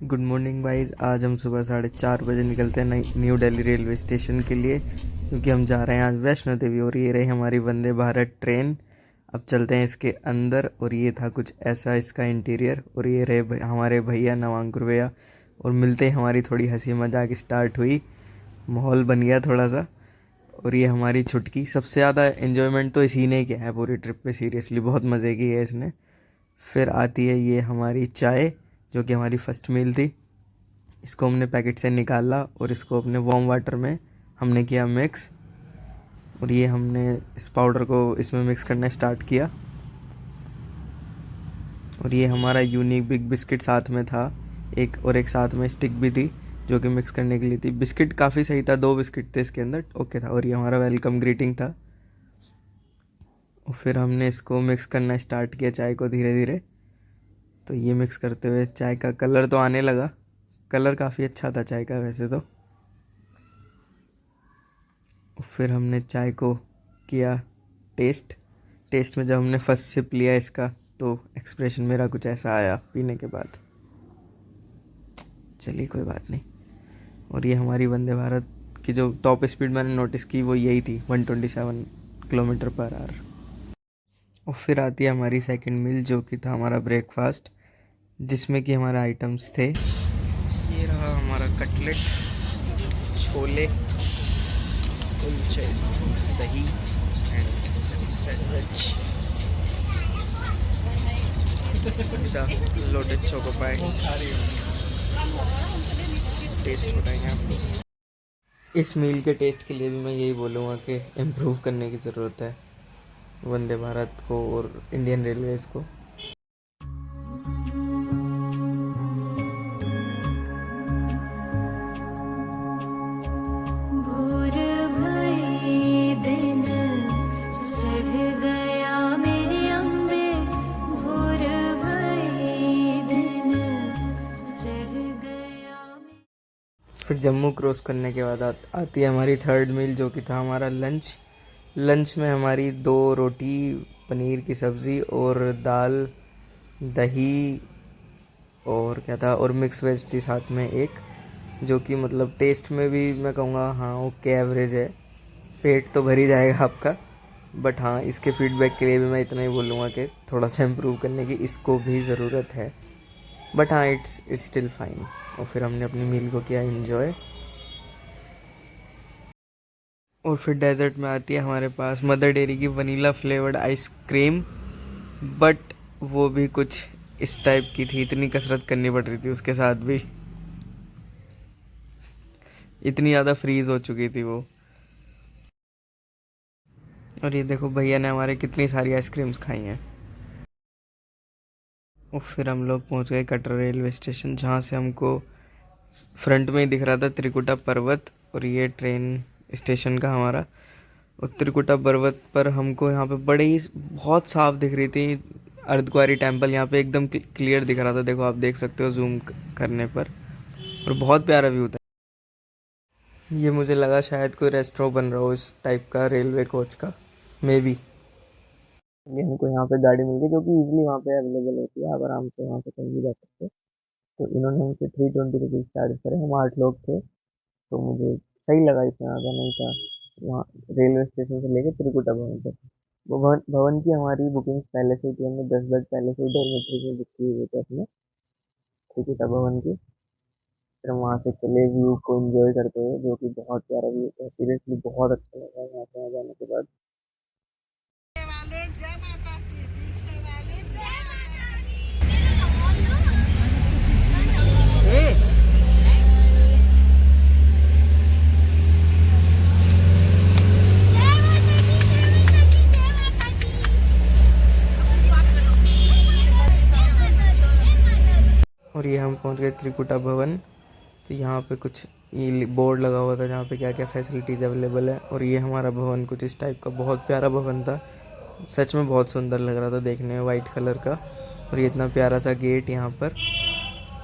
Good morning guys. आज हम सुबह 4:30 बजे निकलते हैं न्यू दिल्ली रेलवे स्टेशन के लिए, क्योंकि हम जा रहे हैं आज वैष्णो देवी। और ये रही हमारी वंदे भारत ट्रेन। अब चलते हैं इसके अंदर। और ये था कुछ ऐसा इसका इंटीरियर। और ये रहे हमारे भैया नवांकुर भैया। और मिलते ही हमारी थोड़ी हंसी मजाक स्टार्ट हुई, माहौल बन गया थोड़ा सा। और ये हमारी छुटकी। सबसे ज़्यादा एन्जॉयमेंट तो इसी ने किया है पूरी ट्रिप पे, सीरियसली बहुत मज़े किए है इसने। फिर आती है ये हमारी चाय, जो कि हमारी फ़र्स्ट मील थी। इसको हमने पैकेट से निकाला और इसको अपने वार्म वाटर में हमने किया मिक्स। और ये हमने इस पाउडर को इसमें मिक्स करना स्टार्ट किया। और ये हमारा यूनिक बिग बिस्किट साथ में था, एक साथ में स्टिक भी थी जो कि मिक्स करने के लिए थी। बिस्किट काफ़ी सही था, 2 बिस्किट थे इसके अंदर, ओके था। और ये हमारा वेलकम ग्रीटिंग था। और फिर हमने इसको मिक्स करना स्टार्ट किया चाय को धीरे धीरे। तो ये मिक्स करते हुए चाय का कलर तो आने लगा। कलर काफ़ी अच्छा था चाय का वैसे तो। फिर हमने चाय को किया टेस्ट में जब हमने फर्स्ट सिप लिया इसका, तो एक्सप्रेशन मेरा कुछ ऐसा आया पीने के बाद। चलिए कोई बात नहीं। और ये हमारी वंदे भारत की जो टॉप स्पीड मैंने नोटिस की वो यही थी, 127 किलोमीटर पर आवर। और फिर आती है हमारी सेकंड मील, जो कि था हमारा ब्रेकफास्ट, जिसमें कि हमारे आइटम्स थे। ये रहा हमारा कटलेट, छोले, कुलचे, दही and sandwich, loaded choco pie. Taste बताएंगे आपको। इस मील के टेस्ट के लिए भी मैं यही बोलूँगा कि इम्प्रूव करने की ज़रूरत है वंदे भारत को और इंडियन रेलवेज़ को। भोर भई दिन चढ़ गया मेरे अम्बे, भोर भई दिन चढ़ गया। फिर जम्मू क्रॉस करने के बाद आती है हमारी थर्ड मील, जो कि था हमारा लंच में हमारी 2 रोटी, पनीर की सब्ज़ी और दाल, दही और क्या था, और मिक्स वेज थी साथ में एक, जो कि मतलब टेस्ट में भी मैं कहूँगा हाँ ओके एवरेज है। पेट तो भर ही जाएगा आपका, बट हाँ इसके फीडबैक के लिए भी मैं इतना ही बोलूँगा कि थोड़ा सा इम्प्रूव करने की इसको भी ज़रूरत है, बट हाँ इट्स स्टिल फाइन। और फिर हमने अपनी मील को किया एंजॉय। और फिर डेजर्ट में आती है हमारे पास मदर डेयरी की वनीला फ्लेवर्ड आइसक्रीम, बट वो भी कुछ इस टाइप की थी। इतनी कसरत करनी पड़ रही थी उसके साथ भी, इतनी ज़्यादा फ्रीज हो चुकी थी वो। और ये देखो भैया ने हमारे कितनी सारी आइसक्रीम्स खाई हैं। और फिर हम लोग पहुंच गए कटरा रेलवे स्टेशन, जहाँ से हमको फ्रंट में ही दिख रहा था त्रिकुटा पर्वत। और ये ट्रेन स्टेशन का हमारा। और त्रिकुटा पर्वत पर हमको यहाँ पे बड़े ही बहुत साफ दिख रही थी अर्धकुंवारी टेम्पल। यहाँ पे एकदम क्लियर दिख रहा था, देखो आप देख सकते हो जूम करने पर। और बहुत प्यारा व्यू था। ये मुझे लगा शायद कोई रेस्टोरेंट बन रहा हो इस टाइप का रेलवे कोच का, मे बी। ये हमको यहाँ पे गाड़ी मिल गई, जो कि इजीली वहाँ पे अवेलेबल होती है, आप आराम से वहाँ से कहीं भी जा सकते हो। तो इन्होंने हमसे 320 रुपीज़ चार्ज करे। हम 8 लोग थे, तो मुझे सही लगा, इतना ज़्यादा नहीं था। वहाँ रेलवे स्टेशन से लेके त्रिकुटा भवन तक, वो भवन की हमारी बुकिंग्स पहले से ही थी। हमने 10 बजे पहले से ही डॉर्मेट्री में बुक किए हुए थे अपने त्रिकुटा भवन की। फिर हम वहाँ से चले व्यू को एंजॉय करते हुए, जो कि बहुत प्यारा व्यू था। सीरियसली बहुत अच्छा लगा यहाँ पे आ जाने के बाद। और ये हम पहुंच गए त्रिकुटा भवन। तो यहाँ पे कुछ ये बोर्ड लगा हुआ था जहाँ पे क्या क्या फैसिलिटीज़ अवेलेबल है। और ये हमारा भवन कुछ इस टाइप का बहुत प्यारा भवन था, सच में बहुत सुंदर लग रहा था देखने में, वाइट कलर का। और ये इतना प्यारा सा गेट यहाँ पर।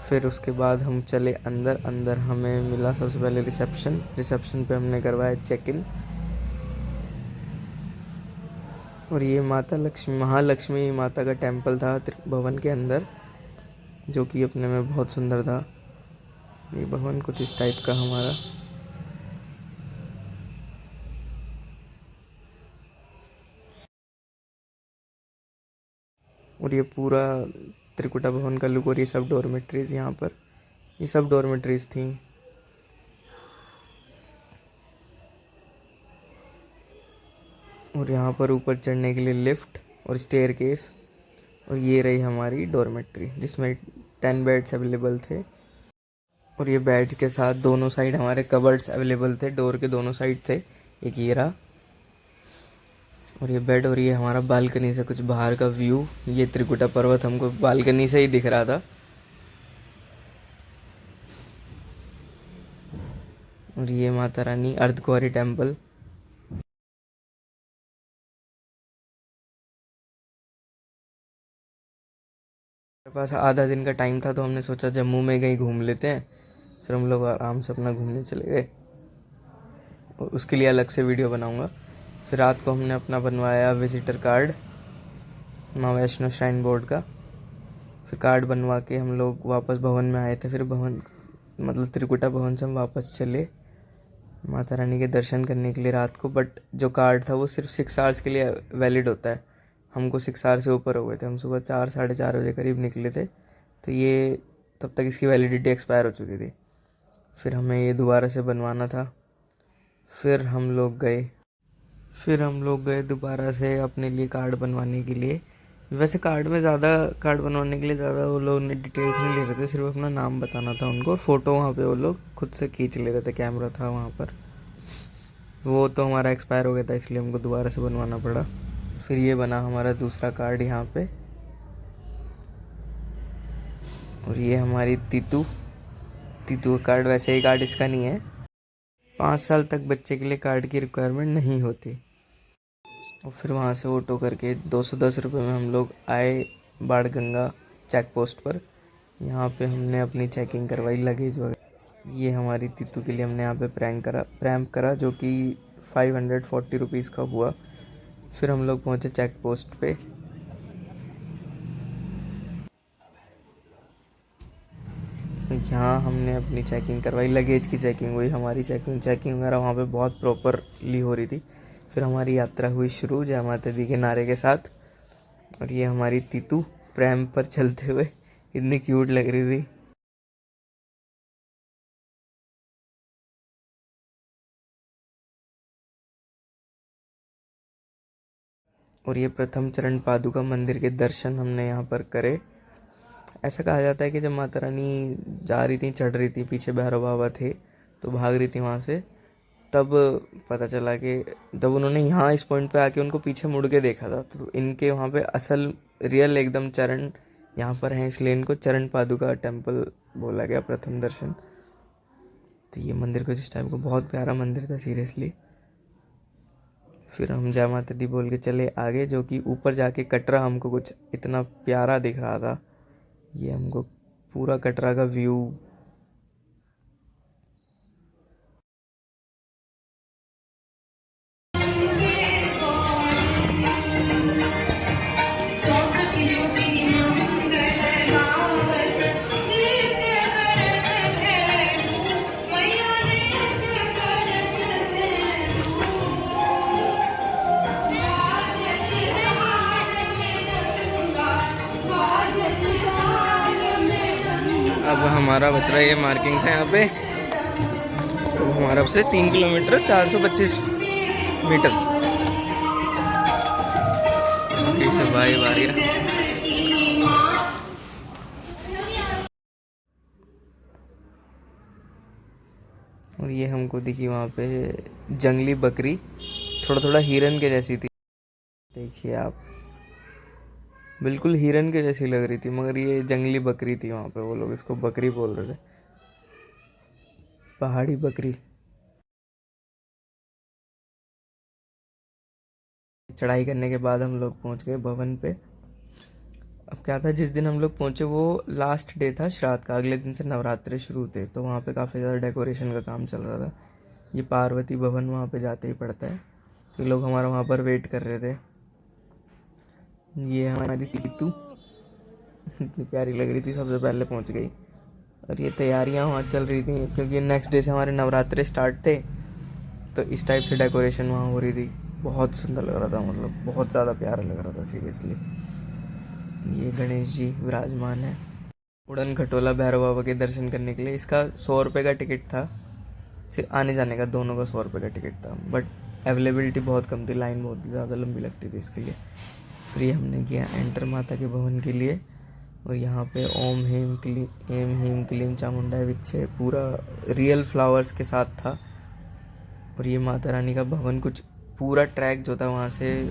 फिर उसके बाद हम चले अंदर। अंदर हमें मिला सबसे पहले रिसेप्शन पे हमने करवाया चेक इन। और ये महालक्ष्मी माता का टेम्पल था भवन के अंदर, जो कि अपने में बहुत सुंदर था। ये भवन कुछ इस टाइप का हमारा। और ये पूरा त्रिकुटा भवन का लुक। और ये सब डॉर्मेट्रीज यहाँ पर, ये सब डॉर्मेट्रीज थी। और यहाँ पर ऊपर चढ़ने के लिए लिफ्ट और स्टेयरकेस। और ये रही हमारी डॉर्मेट्री जिसमें 10 बेड्स अवेलेबल थे। और ये बेड के साथ दोनों साइड हमारे कबर्ड्स अवेलेबल थे, डोर के दोनों साइड थे। एक ये रहा और ये बेड। और ये हमारा बालकनी से कुछ बाहर का व्यू। ये त्रिकुटा पर्वत हमको बालकनी से ही दिख रहा था। और ये माता रानी अर्धकुंवारी टेम्पल। मेरे पास आधा दिन का टाइम था तो हमने सोचा जम्मू में कहीं घूम लेते हैं। फिर हम लोग आराम से अपना घूमने चले गए और उसके लिए अलग से वीडियो बनाऊंगा। फिर रात को हमने अपना बनवाया विजिटर कार्ड माँ वैष्णो श्राइन बोर्ड का। फिर कार्ड बनवा के हम लोग वापस भवन में आए थे। फिर भवन मतलब त्रिकुटा भवन से हम वापस चले माता रानी के दर्शन करने के लिए रात को। बट जो कार्ड था वो सिर्फ 6 आवर्स के लिए वैलिड होता है। हमको 6 आवर से ऊपर हो गए थे। हम सुबह 4 साढ़े 4 बजे करीब निकले थे तो ये तब तक इसकी वैलिडिटी एक्सपायर हो चुकी थी। फिर हमें ये दोबारा से बनवाना था। फिर हम लोग गए दोबारा से अपने लिए कार्ड बनवाने के लिए। वैसे कार्ड बनवाने के लिए ज़्यादा वो लोग ने डिटेल्स नहीं ले रहे थे, सिर्फ अपना नाम बताना था उनको। और फ़ोटो वहाँ पे वो लोग खुद से खींच ले रहे थे, कैमरा था वहाँ पर। वो तो हमारा एक्सपायर हो गया था इसलिए हमको दोबारा से बनवाना पड़ा। फिर ये बना हमारा दूसरा कार्ड यहाँ पे। और ये हमारी तीतू का कार्ड। वैसे ही कार्ड इसका नहीं है। 5 साल तक बच्चे के लिए कार्ड की रिक्वायरमेंट नहीं होती। और फिर वहाँ से ऑटो करके 210 रुपये में हम लोग आए बाणगंगा चेक पोस्ट पर। यहाँ पे हमने अपनी चेकिंग करवाई, लगेज वगैरह। ये हमारी तीतू के लिए हमने यहाँ पे प्रैंप करा जो कि 540 रुपीज़ का हुआ। फिर हम लोग पहुँचे चेक पोस्ट पे। यहाँ हमने अपनी चेकिंग करवाई, लगेज की चेकिंग हुई। हमारी चेकिंग वगैरह वहाँ पे बहुत प्रॉपरली हो रही थी। फिर हमारी यात्रा हुई शुरू जय माता दी के नारे के साथ। और ये हमारी तीतू प्रैम पर चलते हुए इतनी क्यूट लग रही थी। और ये प्रथम चरण पादुका मंदिर के दर्शन हमने यहाँ पर करे। ऐसा कहा जाता है कि जब माता रानी जा रही थी, चढ़ रही थी, पीछे भैरव बाबा थे तो भाग रही थी वहाँ से, तब पता चला कि जब उन्होंने यहाँ इस पॉइंट पे आके उनको पीछे मुड़ के देखा था तो इनके वहाँ पे असल रियल एकदम चरण यहाँ पर हैं, इसलिए इनको चरण पादुका टेम्पल बोला गया, प्रथम दर्शन। तो ये मंदिर को जिस टाइप का बहुत प्यारा मंदिर था सीरियसली। फिर हम जय माता दी बोल के चले आगे, जो कि ऊपर जाके कटरा हमको कुछ इतना प्यारा दिख रहा था। ये हमको पूरा कटरा का व्यू। अब हमारा बच रहा है ये मार्किंग से यहाँ पे। तो हमारा अब से 3 किलोमीटर 425 मीटर। ठीक है भाई बारिया। और ये हमको दिखी वहाँ पे जंगली बकरी, थोड़ा थोड़ा हिरन के जैसी थी। देखिए आप, बिल्कुल हिरन के जैसी लग रही थी, मगर ये जंगली बकरी थी। वहाँ पे वो लोग इसको बकरी बोल रहे थे, पहाड़ी बकरी। चढ़ाई करने के बाद हम लोग पहुँच गए भवन पे। अब क्या था, जिस दिन हम लोग पहुँचे वो लास्ट डे था श्राद्ध का। अगले दिन से नवरात्रे शुरू थे तो वहाँ पे काफ़ी ज़्यादा डेकोरेशन का काम चल रहा था। ये पार्वती भवन वहाँ पे जाते ही पड़ता है तो लोग हमारा वहाँ पर वेट कर रहे थे। ये हमारी तीतू इतनी प्यारी लग रही थी, सबसे पहले पहुँच गई। और ये तैयारियां वहाँ चल रही थी क्योंकि नेक्स्ट डे से हमारे नवरात्रे स्टार्ट थे, तो इस टाइप से डेकोरेशन वहाँ हो रही थी। बहुत सुंदर लग रहा था, मतलब बहुत ज़्यादा प्यारा लग रहा था सीरियसली। ये गणेश जी विराजमान है। उड़न खटोला भैरव बाबा के दर्शन करने के लिए इसका 100 रुपये का टिकट था, सिर्फ आने जाने का दोनों का 100 रुपये का टिकट था, बट अवेलेबिलिटी बहुत कम थी, लाइन बहुत ज़्यादा लंबी लगती थी इसके लिए। फ्री हमने किया एंटर माता के भवन के लिए। और यहाँ पे ओम हीम क्लीम चामुंडा विच्छे पूरा रियल फ्लावर्स के साथ था। और ये माता रानी का भवन, कुछ पूरा ट्रैक जो था वहाँ से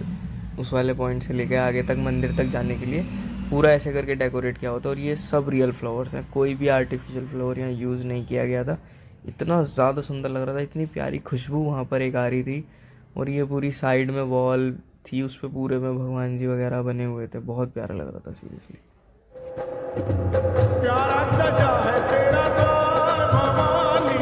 उस वाले पॉइंट से लेकर आगे तक मंदिर तक जाने के लिए पूरा ऐसे करके डेकोरेट किया होता। और ये सब रियल फ्लावर्स हैं, कोई भी आर्टिफिशियल फ्लावर यहाँ यूज़ नहीं किया गया था। इतना ज़्यादा सुंदर लग रहा था, इतनी प्यारी खुशबू वहाँ पर एक आ रही थी। और ये पूरी साइड में वॉल थी, उस पर पूरे में भगवान जी वगैरह बने हुए थे, बहुत प्यारा लग रहा था सीरियसली। प्यारा सजा है तेरा द्वार भवानी,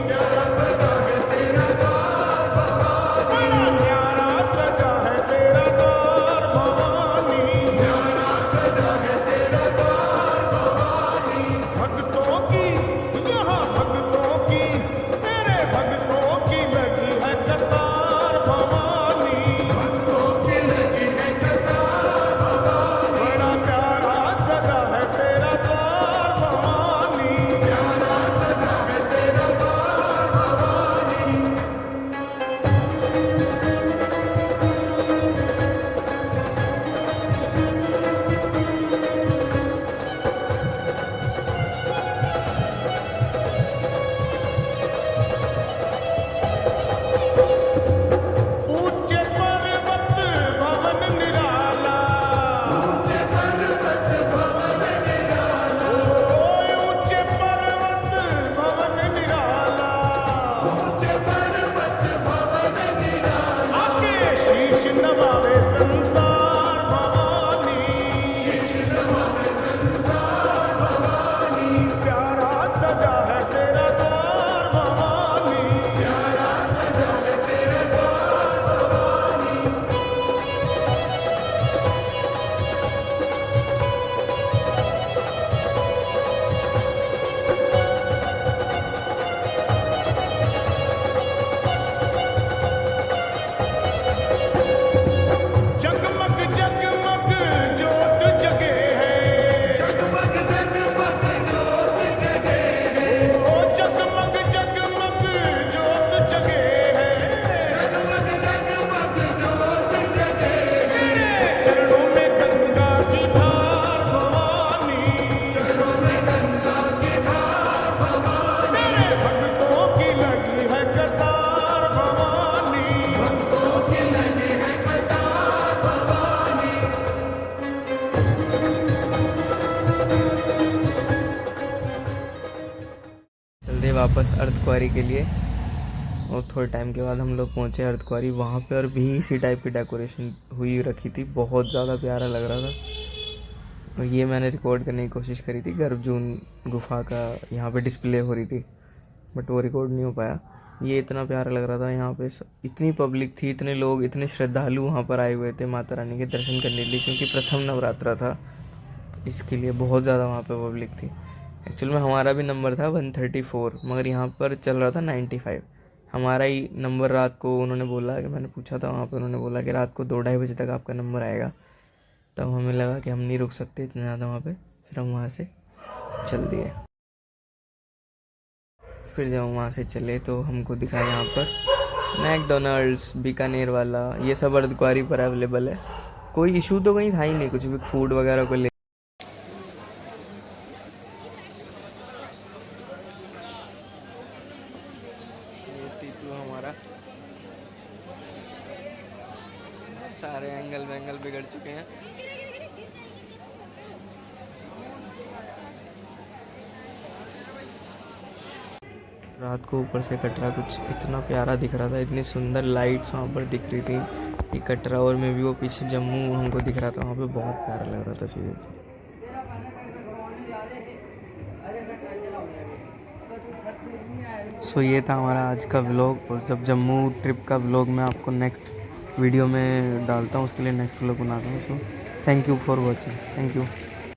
प्यारा सजा है तेरा द्वार भवानी, बड़ा प्यारा सजा है तेरा द्वार भवानी, प्यारा सजा है तेरा द्वार भवानी। भक्तों की यहाँ भक्तों की, तेरे भक्तों की लगी है कतार भवानी, भक्तों की लगी है कतार भवानी, बड़ा प्यारा सजा है तेरा द्वार भवानी, प्यारा सजा है तेरा द्वार भवानी। ऊंचे पर्वत भवन निराला, ऊंचे पर्वत भवन निराला, ऊंचे पर्वत भवन निराला, ऊंचे पर्वत भवन निराला। आके शीश नवावे संसार भवानी, शीश नवावे संसार भवानी, प्यारा सजा है तेरा द्वार भवानी, प्यारा सजा है तेरा द्वार भवानी। जगमग जगमग ज्योत जगे है, जगमग जगमग ज्योत जगे है, ओ जगमग जगमग ज्योत जगे है, जगमग जगमग ज्योत जगे है। तेरे चरणों में गंगा की धार भवानी, चरणों में गंगा की धार भवानी, तेरे भक्तों की लगी है कतार भवानी, भक्तों की लगी है कतार भवानी। चलते वापस अर्धकुंवारी के लिए। और थोड़े टाइम के बाद हम लोग पहुँचे अर्धकुंवारी। वहाँ पे और भी इसी टाइप की डेकोरेशन हुई रखी थी, बहुत ज़्यादा प्यारा लग रहा था। और ये मैंने रिकॉर्ड करने की कोशिश करी थी, गर्भजून गुफा का यहाँ पे डिस्प्ले हो रही थी, बट वो रिकॉर्ड नहीं हो पाया। ये इतना प्यारा लग रहा था। यहाँ पे इतनी पब्लिक थी, इतने लोग, इतने श्रद्धालु वहाँ पर आए हुए थे माता रानी के दर्शन करने के लिए, क्योंकि प्रथम नवरात्रा था, इसके लिए बहुत ज़्यादा वहाँ पे पब्लिक थी। एक्चुअल में हमारा भी नंबर था 134, मगर यहाँ पर चल रहा था 95। हमारा ही नंबर रात को उन्होंने बोला कि, मैंने पूछा था वहाँ पर, उन्होंने बोला कि रात को 2-2:30 बजे तक आपका नंबर आएगा। तब हमें लगा कि हम नहीं रुक सकते इतना ज़्यादा वहाँ पे, फिर हम वहाँ से चल दिए। फिर जब हम वहाँ से चले तो हमको दिखा यहाँ पर मैकडोनल्ड्स बीकानेर वाला, ये सब अर्धकुंवारी पर अवेलेबल है। कोई इशू तो कहीं था ही नहीं कुछ भी फूड वगैरह को ले। टीटू हमारा, सारे एंगल वैंगल बिगड़ चुके हैं। रात को ऊपर से कटरा कुछ इतना प्यारा दिख रहा था, इतनी सुंदर लाइट्स वहाँ पर दिख रही थी। ये कटरा और में भी वो पीछे जम्मू हमको दिख रहा था, वहाँ पे बहुत प्यारा लग रहा था सीरियसली। सो ये था हमारा आज का व्लॉग। और जब जम्मू ट्रिप का व्लॉग मैं आपको नेक्स्ट वीडियो में डालता हूँ, उसके लिए नेक्स्ट व्लॉग बनाता हूँ। So thank you for watching, thank you.